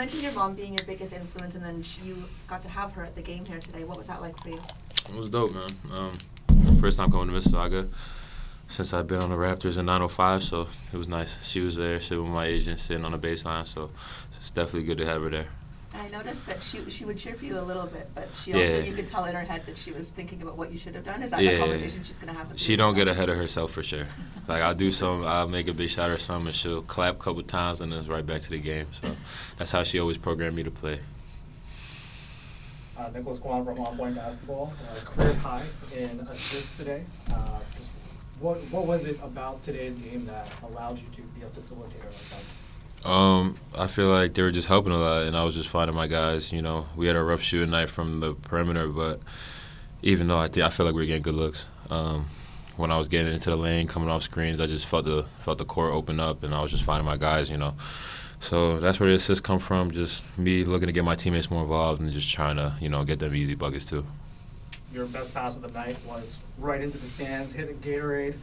mentioned your mom being your biggest influence, and then you got to have her at the game here today. What was that like for you? It was dope, man. First time coming to Mississauga since I've been on the Raptors in 905, so it was nice. She was there, sitting with my agent, sitting on the baseline, so it's definitely good to have her there. And I noticed that she would cheer for you a little bit, but she also, you could tell in her head that she was thinking about what you should have done. Is that the conversation she's going to have with you? She don't get ahead of herself for sure. Like, I'll make a big shot or something, and she'll clap a couple times, and then it's right back to the game. So that's how she always programmed me to play. Nicholas Kwan from On Point Basketball, career high in assists today. What was it about today's game that allowed you to be a facilitator like that? I feel like they were just helping a lot, and I was just finding my guys. You know, we had a rough shooting night from the perimeter, but even though I feel like we were getting good looks. When I was getting into the lane, coming off screens, I just felt the court open up, and I was just finding my guys. You know, so that's where the assists come from. Just me looking to get my teammates more involved and just trying to get them easy buckets too. Your best pass of the night was right into the stands, hit a Gatorade.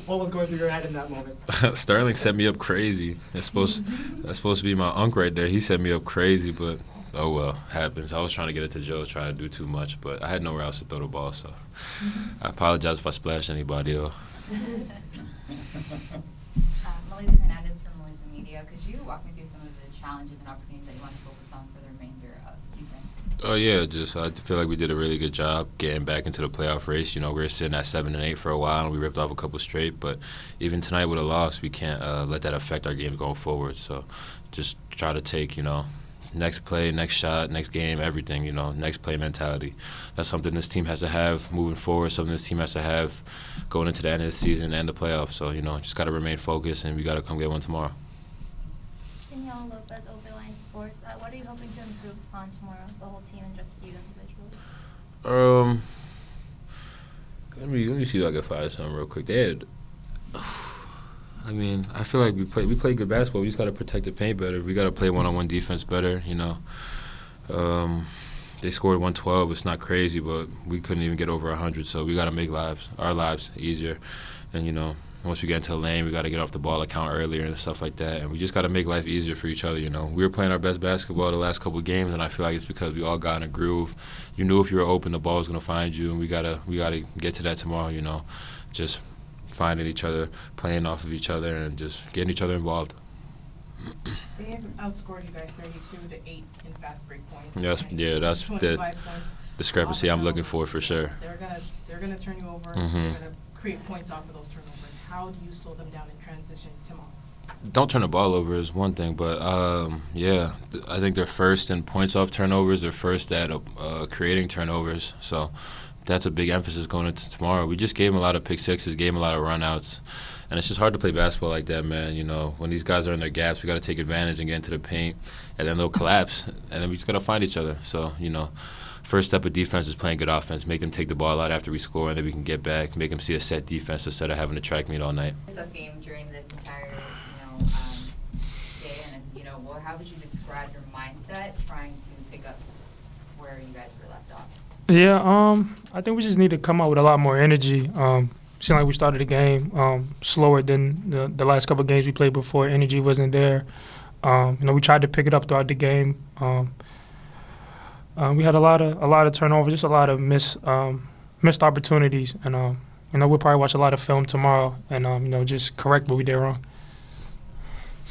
What was going through your head in that moment? Sterling set me up crazy. That's supposed to be my unk right there. He set me up crazy, but oh well, happens. I was trying to get it to Joe, try to do too much, but I had nowhere else to throw the ball, so I apologize if I splashed anybody though. Melissa Hernandez from Melissa Media. Could you walk me through some of the challenges and opportunities that you want to focus on for the remainder of the season? Oh yeah, I feel like we did a really good job getting back into the playoff race. You know, we were sitting at 7 and 8 for a while, and we ripped off a couple straight. But even tonight with a loss, we can't let that affect our games going forward. So just try to take next play, next shot, next game, everything. Next play mentality. That's something this team has to have moving forward. Something this team has to have going into the end of the season and the playoffs. So just got to remain focused, and we got to come get one tomorrow. Danielle Lopez, Overline Sports. What are you hoping to improve on tomorrow, the whole team and just you individually? Let me see if I can find something real quick. I feel like we play good basketball. We just got to protect the paint better. We got to play one-on-one defense better. They scored 112. It's not crazy, but we couldn't even get over 100. So we got to make our lives easier. And once we get into the lane, we got to get off the ball account earlier and stuff like that. And we just got to make life easier for each other. We were playing our best basketball the last couple of games, and I feel like it's because we all got in a groove. You knew if you were open, the ball was gonna find you, and we gotta get to that tomorrow. Just finding each other, playing off of each other, and just getting each other involved. They outscored you guys 32-8 in fast break points. Yeah, that's the discrepancy I'm looking for sure. They're gonna turn you over. Mm-hmm. They're gonna create points off of those turnovers. How do you slow them down in transition tomorrow? Don't turn the ball over is one thing, but I think they're first in points off turnovers. They're first at creating turnovers. So that's a big emphasis going into tomorrow. We just gave them a lot of pick sixes, gave them a lot of runouts. And it's just hard to play basketball like that, man. When these guys are in their gaps, we got to take advantage and get into the paint, and then they'll collapse, and then we just got to find each other. So, first step of defense is playing good offense, make them take the ball out after we score, and then we can get back, make them see a set defense instead of having to track meet all night. Of game during this entire day, and how would you describe your mindset trying to pick up where you guys were left off? Yeah, I think we just need to come out with a lot more energy. Seemed like we started the game slower than the last couple of games we played before. Energy wasn't there. We tried to pick it up throughout the game. We had a lot of turnovers, just a lot of missed opportunities, and we'll probably watch a lot of film tomorrow and just correct what we did wrong.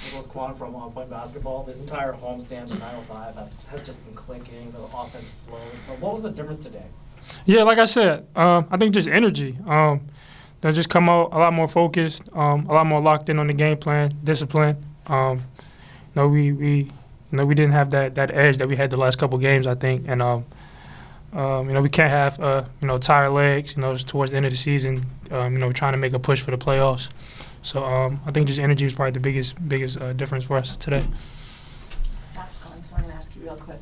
Nicholas Kwan from On Point Basketball. This entire homestand at 905 has just been clicking. The offense flowed. But what was the difference today? Yeah, like I said, I think just energy. They'll just come out a lot more focused, a lot more locked in on the game plan, discipline. We didn't have that edge that we had the last couple of games, I think, and we can't have tired legs. Towards the end of the season, trying to make a push for the playoffs. So I think just energy was probably the biggest difference for us today. Stop's calling, so I'm gonna ask you real quick.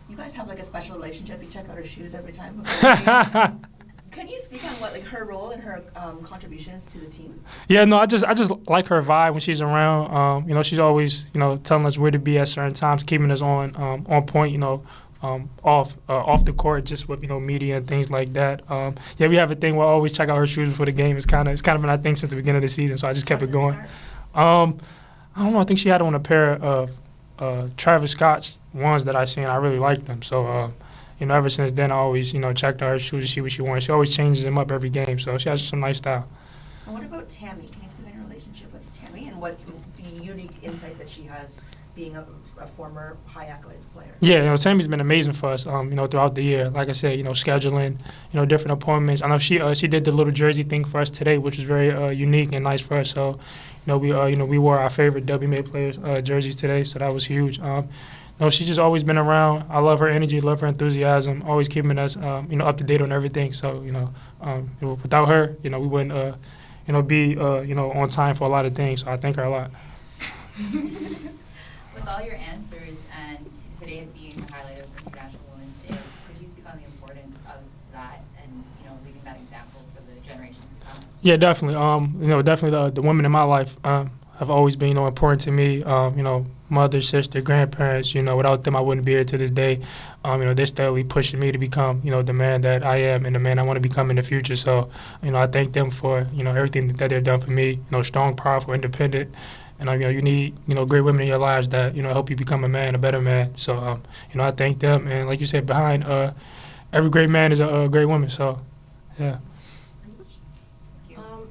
You guys have a special relationship. You check out her shoes every time before the game. Could you speak on what her role and her contributions to the team? Yeah, no, I just like her vibe when she's around. She's always telling us where to be at certain times, keeping us on point. Off the court, just with media and things like that. We have a thing where I always check out her shoes before the game. It's kind of been our thing since the beginning of the season, so I just kept it going. I don't know. I think she had on a pair of Travis Scott's ones that I seen, I really liked them. So, ever since then, I always, checked out her shoes to see what she wants. She always changes them up every game, so she has some nice style. And what about Tammy? Can you speak on your relationship with Tammy and what the unique insight that she has being a former high accolades player? Yeah, Tammy's been amazing for us, throughout the year. Like I said, scheduling, different appointments. I know she did the little jersey thing for us today, which was very unique and nice for us. So, we wore our favorite WMA players' jerseys today, so that was huge. She's just always been around. I love her energy, love her enthusiasm, always keeping us, up to date on everything. So, without her, we wouldn't, be, on time for a lot of things. So I thank her a lot. With all your answers and today being the highlight of International Women's Day, could you speak on the importance of that and, leaving that example for the generations to come? Yeah, definitely. Definitely the women in my life have always been, important to me. Mother, sister, grandparents. Without them, I wouldn't be here to this day. They're steadily pushing me to become, the man that I am and the man I want to become in the future. So, I thank them for, everything that they've done for me. Strong, powerful, independent. And, you need, great women in your lives that, help you become a man, a better man. So, I thank them. And like you said, behind every great man is a great woman. So, yeah.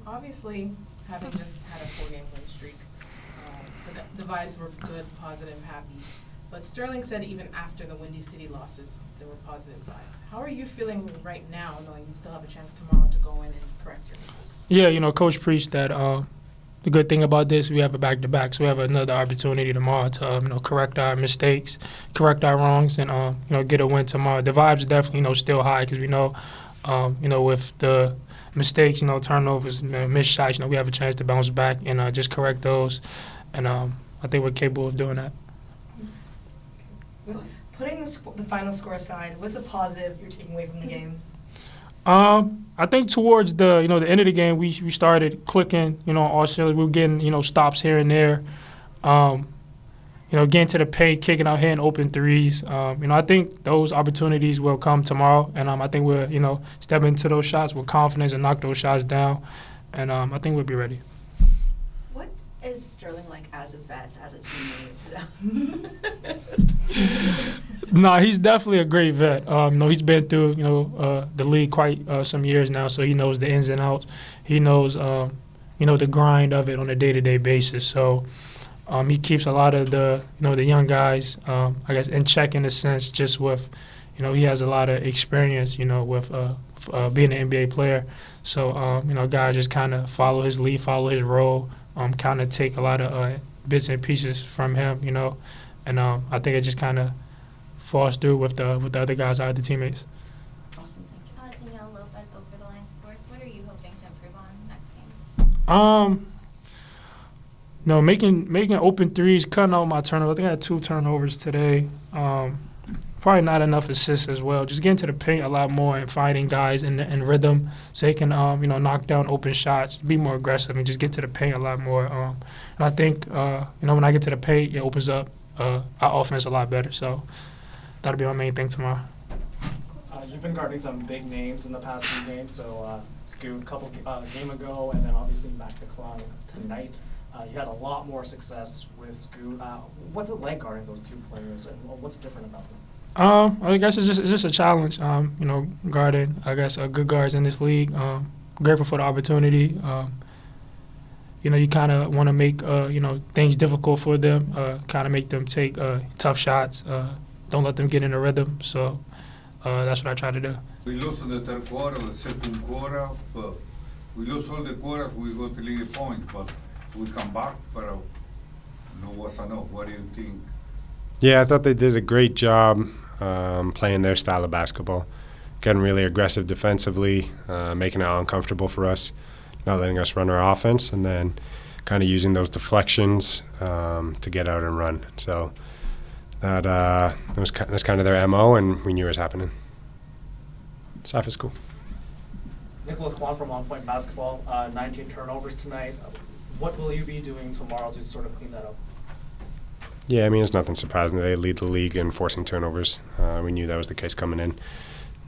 Obviously, having just had a 4-game win streak, the vibes were good, positive, happy. But Sterling said even after the Windy City losses, there were positive vibes. How are you feeling right now, knowing you still have a chance tomorrow to go in and correct your mistakes? Yeah, Coach preached that the good thing about this, we have a back-to-back, so we have another opportunity tomorrow to, correct our mistakes, correct our wrongs, and, get a win tomorrow. The vibes are definitely, still high because we know, with the mistakes, turnovers, missed shots, we have a chance to bounce back and just correct those. And I think we're capable of doing that. Putting the final score aside, what's a positive you're taking away from the game? I think towards the the end of the game, we started clicking. All cylinders. We were getting stops here and there. Getting to the paint, kicking out, hitting open threes. I think those opportunities will come tomorrow, and I think we'll step into those shots with confidence and knock those shots down, and I think we'll be ready. What is Sterling like as a vet, as a teammate? No, he's definitely a great vet. He's been through the league quite some years now, so he knows the ins and outs. He knows the grind of it on a day-to-day basis. So he keeps a lot of the the young guys in check in a sense, just with he has a lot of experience with being an NBA player. So guys just kind of follow his lead, follow his role, kind of take a lot of bits and pieces from him, and I think it just kind of falls through with the other guys, our other teammates. Awesome, thank you. Danielle Lopez, Over the Line Sports. What are you hoping to improve on next game? Making open threes, cutting out my turnovers. I think I had 2 turnovers today. Probably not enough assists as well. Just getting to the paint a lot more and finding guys in rhythm so they can knock down open shots, be more aggressive, and just get to the paint a lot more. And I think when I get to the paint, it opens up our offense a lot better. So that'll be my main thing tomorrow. You've been guarding some big names in the past few games, so Scoot a couple game ago, and then obviously back to Khoury tonight. You had a lot more success with Scoot. What's it like guarding those 2 players, and what's different about them? I guess it's just a challenge. Guarding good guards in this league. Grateful for the opportunity. You kind of want to make things difficult for them. Kind of make them take tough shots. Don't let them get in a rhythm. So that's what I try to do. We lost in the third quarter, the second quarter, but we lost all the quarters. We got the lead points, but we come back. But no was enough. What do you think? Yeah, I thought they did a great job playing their style of basketball, getting really aggressive defensively, making it uncomfortable for us, not letting us run our offense, and then kind of using those deflections to get out and run. So that's kind of their MO, and we knew it was happening. Saf is cool. Nicholas Kwan from On Point Basketball, 19 turnovers tonight. What will you be doing tomorrow to sort of clean that up? Yeah, it's nothing surprising. They lead the league in forcing turnovers. We knew that was the case coming in.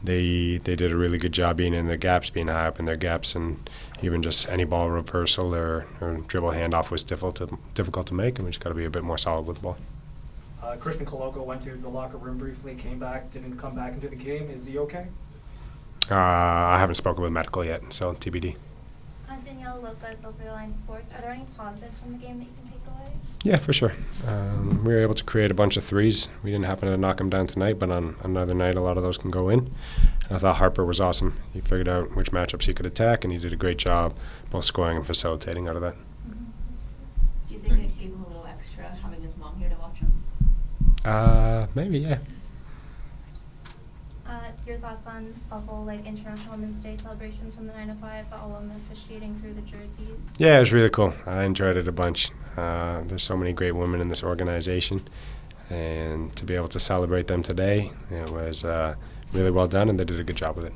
They did a really good job being in their gaps, being high up in their gaps, and even just any ball reversal or dribble handoff was difficult to make, and we just got to be a bit more solid with the ball. Christian Coloco went to the locker room briefly, came back, didn't come back into the game. Is he okay? I haven't spoken with medical yet, so TBD. Danielle Lopez, Open Sports. Are there any positives from the game that you can take away? Yeah, for sure. We were able to create a bunch of threes. We didn't happen to knock them down tonight, but on another night, a lot of those can go in. And I thought Harper was awesome. He figured out which matchups he could attack, and he did a great job both scoring and facilitating out of that. Do you think it gave him a little extra having his mom here to watch him? Maybe, yeah. Your thoughts on the whole International Women's Day celebrations from the 9 to 5, the all women officiating through the jerseys? Yeah, it was really cool. I enjoyed it a bunch. There's so many great women in this organization, and to be able to celebrate them today, it was really well done, and they did a good job with it.